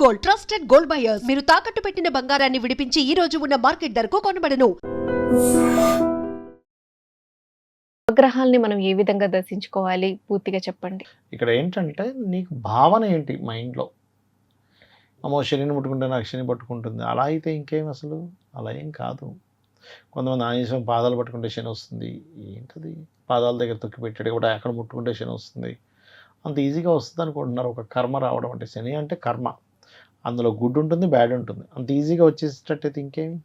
Gold, trusted gold buyers. మీరు తాకట్టు పెట్టిన బంగారాన్ని విడిపించి ఈ రోజు ఉన్న మార్కెట్ ధరకు కొనబడను. ఉపగ్రహాల్ని మనం ఏ విధంగా దర్శించుకోవాలి పూర్తిగా చెప్పండి. ఇక్కడ ఏంటంటే నీకు భావన ఏంటి మైండ్లో, అమ్మో శనిని ముట్టుకుంటే నాకు శని పట్టుకుంటుంది, అలా అయితే ఇంకేం అసలు అలా ఏం కాదు. కొంతమంది ఆంజనేయ పాదాలు పట్టుకుంటే శని వస్తుంది, ఏంటది పాదాల దగ్గర తొక్కి పెట్టాడు కాబట్టి అక్కడ ముట్టుకుంటే శని వస్తుంది, అంత ఈజీగా వస్తుంది అనుకుంటున్నారు. ఒక కర్మ రావడం అంటే, శని అంటే కర్మ, అందులో గుడ్ ఉంటుంది బ్యాడ్ ఉంటుంది, అంత ఈజీగా వచ్చేసేటట్టయితే ఇంకేమి,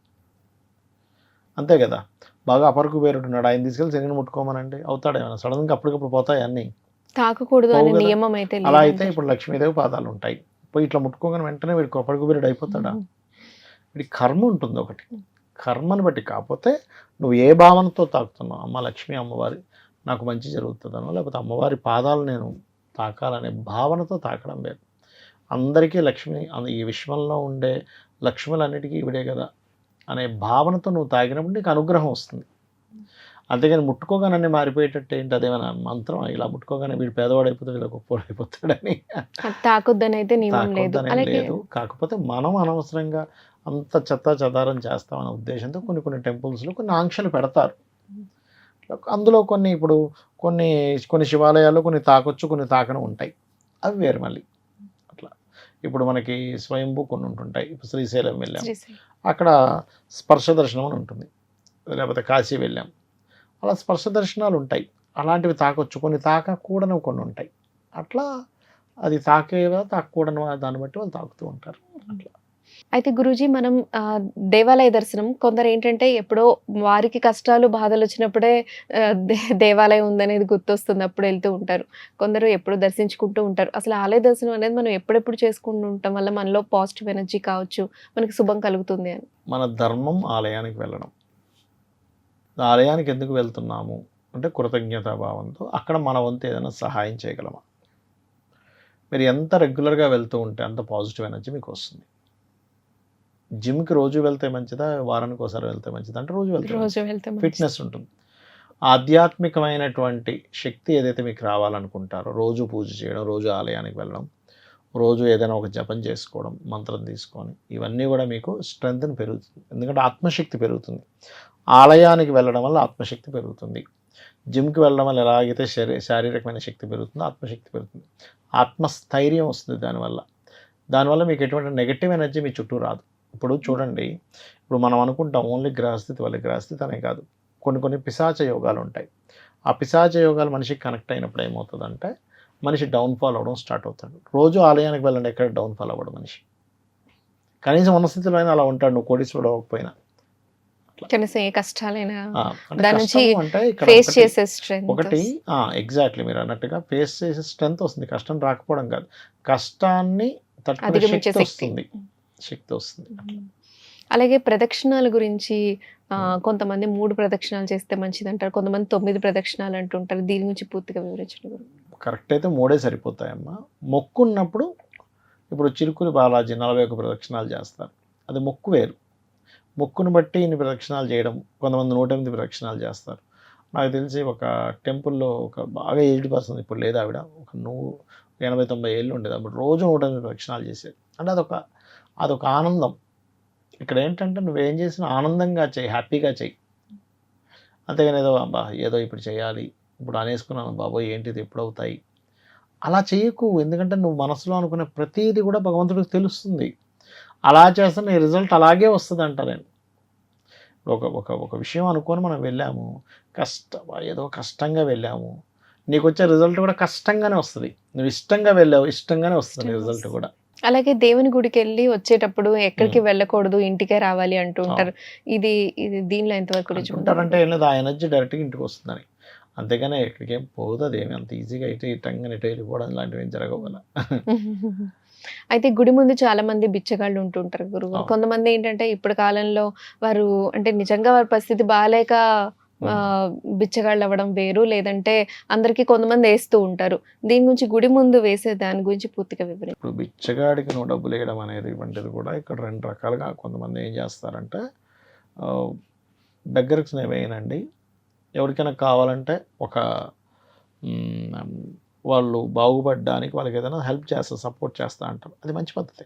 అంతే కదా. బాగా అపరకు పేరుంటున్నాడు, ఆయన తీసుకెళ్ళి శనిని ముట్టుకోమనండి అవుతాడేమైనా, సడన్గా అప్పటికప్పుడు పోతాయి అన్నీ, తాకకూడదు అనే నియమం అయితే అలా అయితే ఇప్పుడు లక్ష్మీదేవి పాదాలు ఉంటాయి, పోయి ఇట్లా ముట్టుకోగానే వెంటనే వీడికి అపరకు పేరుడు అయిపోతాడా, వీడి కర్మ ఉంటుంది ఒకటి, కర్మను బట్టి. కాకపోతే నువ్వు ఏ భావనతో తాకుతున్నావు, అమ్మ లక్ష్మీ అమ్మవారి నాకు మంచి జరుగుతుందనో, లేకపోతే అమ్మవారి పాదాలు నేను తాకాలనే భావనతో తాకడం వేరు. అందరికీ లక్ష్మి, ఈ విశ్వంలో ఉండే లక్ష్ములన్నిటికీ ఇవిడే కదా అనే భావనతో నువ్వు తాగినప్పుడు నీకు అనుగ్రహం వస్తుంది. అంతేగాని ముట్టుకోగానే మారిపోయేటట్టు ఏంటి, అదేమైనా మంత్రం, ఇలా ముట్టుకోగానే వీడు పేదవాడు అయిపోతాడు ఇలా గొప్పవాడు అయిపోతాడని తాకొద్దని అయితే నియమం లేదు. కాకపోతే మనం అనవసరంగా అంత చెత్త చెదారం చేస్తామనే ఉద్దేశంతో కొన్ని కొన్ని టెంపుల్స్లో కొన్ని ఆంక్షలు పెడతారు. అందులో కొన్ని ఇప్పుడు కొన్ని శివాలయాల్లో కొన్ని తాకొచ్చు కొన్ని తాకడం ఉంటాయి, అవి వేరు మళ్ళీ. అట్లా ఇప్పుడు మనకి స్వయంభూ కొన్ని ఉంటుంటాయి. ఇప్పుడు శ్రీశైలం వెళ్ళాం, అక్కడ స్పర్శ దర్శనం అని ఉంటుంది, లేకపోతే కాశీ వెళ్ళాం, అలా స్పర్శ దర్శనాలు ఉంటాయి, అలాంటివి తాకొచ్చు, కొన్ని తాకకూడని కొన్ని ఉంటాయి. అట్లా అది తాకేవా తాకకూడని దాన్ని బట్టి వాళ్ళు తాకుతూ ఉంటారు. అట్లా అయితే గురూజీ, మనం దేవాలయ దర్శనం, కొందరు ఏంటంటే ఎప్పుడో వారికి కష్టాలు బాధలు వచ్చినప్పుడే దేవాలయం ఉందనేది గుర్తొస్తుంది, అప్పుడు వెళ్తూ ఉంటారు. కొందరు ఎప్పుడు దర్శించుకుంటూ ఉంటారు. అసలు ఆలయ దర్శనం అనేది మనం ఎప్పుడెప్పుడు చేసుకుంటూ ఉంటాం వల్ల మనలో పాజిటివ్ ఎనర్జీ కావచ్చు, మనకి శుభం కలుగుతుంది అని. మన ధర్మం ఆలయానికి వెళ్ళడం. ఆలయానికి ఎందుకు వెళ్తున్నాము అంటే కృతజ్ఞతాభావంతో, అక్కడ మన వంతు ఏదైనా సహాయం చేయగలమా. మీరు ఎంత రెగ్యులర్గా వెళ్తూ ఉంటే అంత పాజిటివ్ ఎనర్జీ మీకు వస్తుంది. జిమ్కి రోజు వెళ్తే మంచిదా, వారానికి ఒకసారి వెళ్తే మంచిదా అంటే రోజు వెళ్తే ఫిట్నెస్ ఉంటుంది. ఆధ్యాత్మికమైనటువంటి శక్తి ఏదైతే మీకు రావాలనుకుంటారో, రోజు పూజ చేయడం, రోజు ఆలయానికి వెళ్ళడం, రోజు ఏదైనా ఒక జపం చేసుకోవడం, మంత్రం తీసుకొని, ఇవన్నీ కూడా మీకు స్ట్రెంగ్త్ని పెరుగుతుంది. ఎందుకంటే ఆత్మశక్తి పెరుగుతుంది. ఆలయానికి వెళ్ళడం వల్ల ఆత్మశక్తి పెరుగుతుంది. జిమ్కి వెళ్ళడం వల్ల ఎలాగైతే శారీరకమైన శక్తి పెరుగుతుందో ఆత్మశక్తి పెరుగుతుంది. ఆత్మస్థైర్యం వస్తుంది దానివల్ల మీకు ఎటువంటి నెగటివ్ ఎనర్జీ మీ చుట్టూ రాదు. ఇప్పుడు చూడండి, ఇప్పుడు మనం అనుకుంటాం ఓన్లీ గ్రహస్థితి వల్ల, గ్రహస్థితి అనే కాదు, కొన్ని పిశాచ యోగాలు ఉంటాయి. ఆ పిశాచ యోగాలు మనిషికి కనెక్ట్ అయినప్పుడు ఏమవుతుందంటే మనిషి డౌన్ఫాల్ అవ్వడం స్టార్ట్ అవుతాడు. రోజు ఆలయానికి వెళ్ళండి, ఎక్కడ డౌన్ఫాల్ అవ్వడం మనిషి, కనీసం ఉన్న స్థితిలో అయినా అలా ఉంటాడు, నువ్వు కోటీశ్వరుడు అవ్వకపోయినా. ఒకటి ఎగ్జాక్ట్లీ మీరు అన్నట్టుగా ఫేస్ చేసే స్ట్రెంత్ వస్తుంది, కష్టం రాకపోవడం కాదు, కష్టాన్ని తట్టుకునే శక్తి వస్తుంది. అలాగే ప్రదక్షిణాల గురించి కొంతమంది 3 ప్రదక్షిణాలు చేస్తే మంచిది అంటారు, కొంతమంది 9 ప్రదక్షిణాలు అంటుంటారు. దీని గురించి పూర్తిగా వివరించండి. కరెక్ట్ అయితే 3 సరిపోతాయమ్మా. మొక్కు ఉన్నప్పుడు ఇప్పుడు చిరుకుని బాలాజీ 41 ప్రదక్షిణాలు చేస్తారు, అది మొక్కు వేరు. మొక్కును బట్టి ఇన్ని ప్రదక్షిణాలు చేయడం, కొంతమంది 108 ప్రదక్షిణాలు చేస్తారు. నాకు తెలిసి ఒక టెంపుల్లో ఒక బాగా ఏజ్డ్ పర్సన్, ఇప్పుడు లేదు ఆవిడ, ఒక 80-90 ఏళ్ళు ఉండేది, అప్పుడు రోజు 108 ప్రదక్షిణాలు చేసేది. అంటే అదొక ఆనందం. ఇక్కడ ఏంటంటే నువ్వేం చేసినా ఆనందంగా చేయి, హ్యాపీగా చేయి, అంతేగాని ఏదో ఇప్పుడు చేయాలి, ఇప్పుడు అనేసుకున్నాను బాబోయ్ ఏంటిది ఎప్పుడు అవుతాయి అలా చేయకు. ఎందుకంటే నువ్వు మనసులో అనుకునే ప్రతిదీ కూడా భగవంతుడికి తెలుస్తుంది. అలా చేస్తే నీ రిజల్ట్ అలాగే వస్తుంది అంట. నేను ఒక విషయం అనుకొని మనం వెళ్ళాము, ఏదో కష్టంగా వెళ్ళాము, నీకు వచ్చే రిజల్ట్ కూడా కష్టంగానే వస్తుంది. నువ్వు ఇష్టంగా వెళ్ళావు, ఇష్టంగానే వస్తుంది రిజల్ట్ కూడా. అలాగే దేవుని గుడికి వెళ్ళి వచ్చేటప్పుడు ఎక్కడికి వెళ్ళకూడదు, ఇంటికే రావాలి అంటూ ఉంటారు. ఇది దీనిలో ఎంతవరకు ఉంటారంటే ఏం లేదు, ఆ ఎనర్జీ డైరెక్ట్గా ఇంటికి వస్తుందని, అంతేగానే ఎక్కడికి ఏం పోదు. అదేమి అంత ఈజీగా ఇటంగా ఇటు వెళ్ళిపోవడం లాంటివి ఏం జరగవు. అయితే గుడి ముందు చాలా మంది బిచ్చగాళ్ళు ఉంటుంటారు గురువు. కొంతమంది ఏంటంటే ఇప్పుడు కాలంలో వారు అంటే నిజంగా వారి పరిస్థితి బాగాలేక బిచ్చగాళ్ళు అవ్వడం వేరు, లేదంటే అందరికీ కొంతమంది వేస్తూ ఉంటారు. దీని గురించి గుడి ముందు వేసే దాని గురించి పూర్తిగా వివరించండి. ఇప్పుడు బిచ్చగాడికి నువ్వు డబ్బులు వేయడం అనేది వంటిది కూడా ఇక్కడ 2 రకాలుగా కొంతమంది ఏం చేస్తారంటే, దగ్గరకు వేయనండి, ఎవరికైనా కావాలంటే ఒక వాళ్ళు బాగుపడడానికి వాళ్ళకి ఏదైనా హెల్ప్ చేస్తా, సపోర్ట్ చేస్తా అంటారు. అది మంచి పద్ధతి.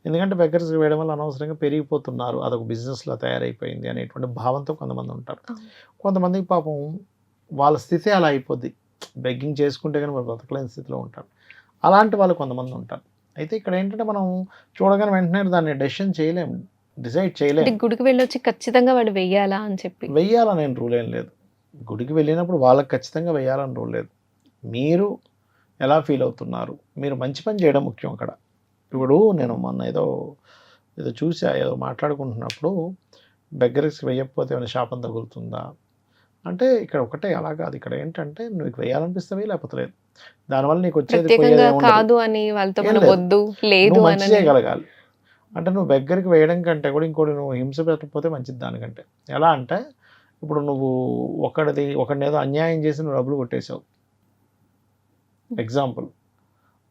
ఎందుకంటే బెగ్గర్స్కి వేయడం వల్ల అనవసరంగా పెరిగిపోతున్నారు, అదొక బిజినెస్లా తయారైపోయింది అనేటువంటి భావంతో కొంతమంది ఉంటారు. కొంతమందికి పాపం వాళ్ళ స్థితి అలా అయిపోద్ది, బెగ్గింగ్ చేసుకుంటే కానీ వాళ్ళు బతకలేని స్థితిలో ఉంటారు. అలాంటి వాళ్ళు కొంతమంది ఉంటారు. అయితే ఇక్కడ ఏంటంటే మనం చూడగానే వెంటనే దాన్ని డెసిషన్ చేయలేము, డిసైడ్ చేయలేము. గుడికి వెళ్ళొచ్చి ఖచ్చితంగా వాళ్ళు వెయ్యాలా అని చెప్పి వెయ్యాలని నేను రూల్ ఏం లేదు. గుడికి వెళ్ళినప్పుడు వాళ్ళకి ఖచ్చితంగా వెయ్యాలని రూల్ లేదు. మీరు ఎలా ఫీల్ అవుతున్నారు, మీరు మంచి పని చేయడం ముఖ్యం అక్కడ. ఇప్పుడు నేను మొన్న ఏదో చూసా, ఏదో మాట్లాడుకుంటున్నప్పుడు బెగ్గర్స్కి వెయ్యకపోతే ఏమైనా శాపం తగులుతుందా అంటే, ఇక్కడ ఒకటే అలా కాదు. ఇక్కడ ఏంటంటే నీకు వేయాలనిపిస్తే వెయ్యి, లేకపోతే లేదు. దానివల్ల నీకు వచ్చేది ప్రత్యేకంగా కాదు అని వాళ్ళతో మనం వద్దు లేదు మంచి చేయగలగాలి. అంటే నువ్వు బెగ్గర్కి వేయడం కంటే కూడా ఇంకోటి నువ్వు హింస పెట్టకపోతే మంచిది దానికంటే. ఎలా అంటే ఇప్పుడు నువ్వు ఒకడిని ఏదో అన్యాయం చేసి నువ్వు డబ్బులు కొట్టేసావు, ఎగ్జాంపుల్,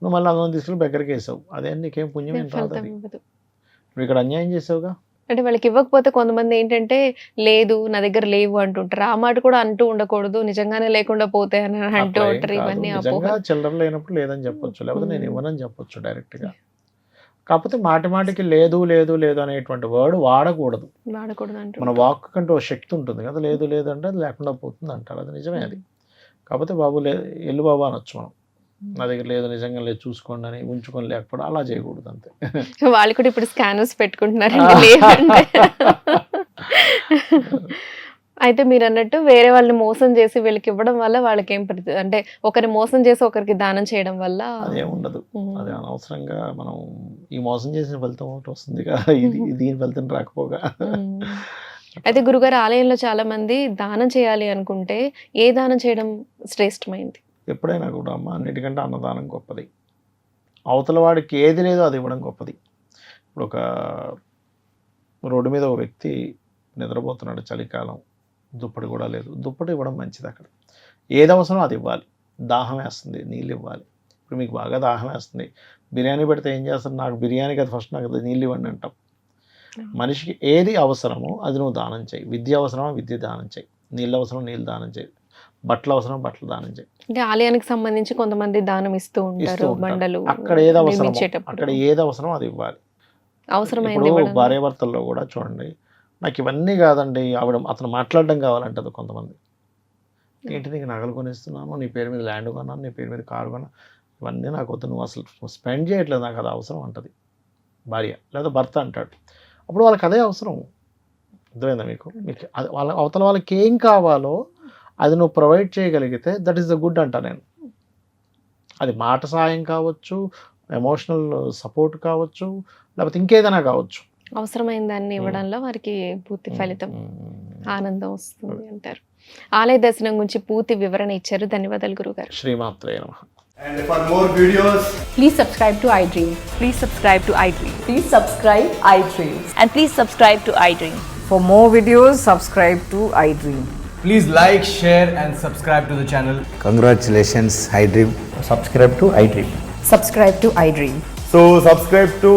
నువ్వు మళ్ళీ అందరం తీసుకుని బెగ్గర్కి వేసావు, అదే నీకేం పుణ్యం ఏం రాదు. నువ్వు ఇక్కడ అన్యాయం చేసావుగా. అంటే వాళ్ళకి ఇవ్వకపోతే కొంతమంది ఏంటంటే లేదు నా దగ్గర లేవు అంటుంటారు. ఆ మాట కూడా అంటూ ఉండకూడదు, నిజంగానే లేకుండా పోతే అని అంటూ ఉంటారు. ఇవన్నీ నిజంగా చిల్లర లేనప్పుడు లేదని చెప్పొచ్చు, లేకపోతే నేను ఇవ్వనని చెప్పొచ్చు డైరెక్ట్గా. కాకపోతే మాటికి లేదు లేదు లేదు అనేటువంటి వర్డ్ వాడకూడదు అంటూ మన వాక్ కంటూ ఒక శక్తి ఉంటుంది కదా. లేదు లేదు అంటే అది లేకుండా పోతుంది అంటారు, అది నిజమే. అది కాకపోతే బాబు ఎల్లు బాబు అనొచ్చు మనం, నా దగ్గర లేదు నిజంగా లేదు చూసుకోండి అని ఉంచుకొని లేకపోవడం అలా చేయకూడదు అంతే. వాళ్ళు కూడా ఇప్పుడు స్కానర్స్ పెట్టుకుంటున్నారు. అయితే మీరు అన్నట్టు వేరే వాళ్ళని మోసం చేసి వీళ్ళకి ఇవ్వడం వల్ల వాళ్ళకి ఏం అంటే ఒకరిని మోసం చేసి ఒకరికి దానం చేయడం వల్ల అదేం ఉండదు. అది అనవసరంగా మనం ఈ మోసం చేసిన ఫలితం ఒకటి వస్తుంది కదా, దీని ఫలితం రాకపోగా. అయితే గురుగారు ఆలయంలో చాలా మంది దానం చేయాలి అనుకుంటే ఏ దానం చేయడం శ్రేష్టమైంది? ఎప్పుడైనా కూడా అమ్మ అన్నిటికంటే అన్నదానం గొప్పది. అవతల వాడికి ఏది లేదో అది ఇవ్వడం గొప్పది. ఇప్పుడు ఒక రోడ్డు మీద ఒక వ్యక్తి నిద్రపోతున్నాడు, చలికాలం, దుప్పటి కూడా లేదు, దుప్పటి ఇవ్వడం మంచిది. అక్కడ ఏది అవసరం అది ఇవ్వాలి. దాహం వేస్తుంది, నీళ్ళు ఇవ్వాలి. ఇప్పుడు మీకు బాగా దాహం వేస్తుంది, బిర్యానీ పెడితే ఏం చేస్తారు, నాకు బిర్యానీ కదా ఫస్ట్ నాకు నీళ్ళు ఇవ్వండి అంటాం. మనిషికి ఏది అవసరమో అది నువ్వు దానం చేయి. విద్య అవసరమో విద్య దానం చేయి, నీళ్ళు అవసరం నీళ్ళు దానం చేయి, బట్టలు అవసరం బట్టలు దానం చేయి. అంటే ఆలయానికి సంబంధించి కొంతమంది దానం ఇస్తూ ఉంటారు, బండలు. అక్కడ ఏది అవసరం అది ఇవ్వాలి. అవసరమైంది భార్యాభర్తల్లో కూడా చూడండి, నాకు ఇవన్నీ కాదండి అతను మాట్లాడడం కావాలంటది కొంతమంది. ఏంటి నీకు నగలు కొనిస్తున్నాను, నీ పేరు మీద ల్యాండ్ కొన్నాను, నీ పేరు మీద కారు కొన్నాను, ఇవన్నీ నాకు వద్దు, నువ్వు అసలు స్పెండ్ చేయట్లేదు, నాకు అది అవసరం అంటది భార్య లేదా భర్త అంటాడు. అప్పుడు వాళ్ళకి అదే అవసరం. అర్థమైందా మీకు? అది అవతల వాళ్ళకి ఏం కావాలో అది నువ్వు ప్రొవైడ్ చేయగలిగితే దట్ ఈస్ ద గుడ్ అంట నేను. అది మాట సాయం కావచ్చు, ఎమోషనల్ సపోర్ట్ కావచ్చు, లేకపోతే ఇంకేదైనా కావచ్చు. అవసరమైన దాన్ని ఇవ్వడంలో వారికి పూర్తి ఫలితం, ఆనందం వస్తుంది అంటారు. ఆలయ దర్శనం గురించి పూర్తి వివరణ ఇచ్చారు. ధన్యవాదాలు గురుగారు. శ్రీమాత్రే నమః. And for more videos, please subscribe to iDream. Please subscribe to iDream. Please subscribe iDream. And please subscribe to iDream. For more videos, subscribe to iDream. please like, share and subscribe to the channel. Congratulations, iDream. Subscribe to iDream. Subscribe to iDream. So subscribe to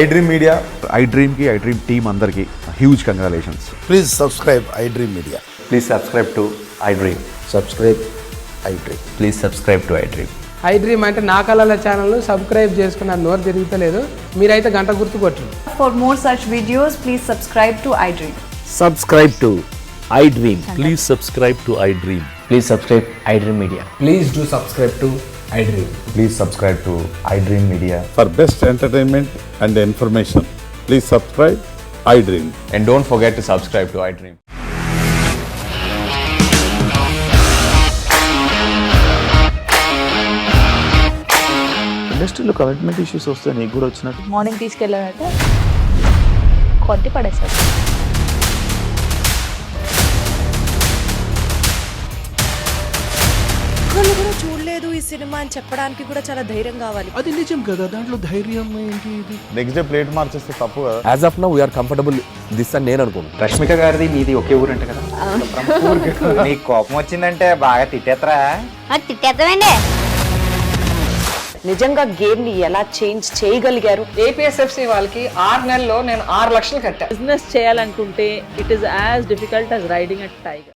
iDream Media. iDream ki iDream team andarki huge congratulations. Please subscribe iDream Media. Please subscribe to iDream. Subscribe iDream. Please subscribe to iDream. iDream అంటే నా కళల ఛానల్ను subscribe చేసుకున్న నోరు తిరుగుతలేదు, మీరైతే గంట గుర్తు కొట్టండి. For more such videos, please subscribe to iDream. Subscribe to iDream. Please subscribe to iDream. Please subscribe iDream Media. Please do subscribe to iDream. Please subscribe to iDream Media. For best entertainment and information, please subscribe iDream. And don't forget to subscribe to iDream. ఇండస్ట్రీలో commitment issues వస్తే నీకు కూడా వచ్చినట్టు morning తీసుకెళ్ళారంటే కొద్ది పడేసారు. వాళ్ళు కూడా చూడలేదు ఈ సినిమా అని చెప్పడానికి కూడా చాలా ధైర్యం కావాలి. అది నిజం కదా, దాంట్లో ధైర్యం ఏంటి? ఇది నెక్స్ట్ డే ప్లేట్ మార్చేస్తే తప్పు కదా. As of now, we are comfortable this అని నేను అనుకుంటున్నాను. రష్మిక గారిది మీది ఒకే ఊరు అంట కదా. నీకు కోపం వచ్చిందంటే బాగా తిట్టేత్తరా? తిట్టేద్దామండి. నిజంగా గేమ్ ని ఎలా చేంజ్ చేయగలిగారు? ఏపీఎస్ఎఫ్సి వాళ్ళకి 6 నెలల్లో నేను 6 లక్షలు కట్టా. బిజినెస్ చేయాలనుకుంటే it is as difficult as riding a tiger.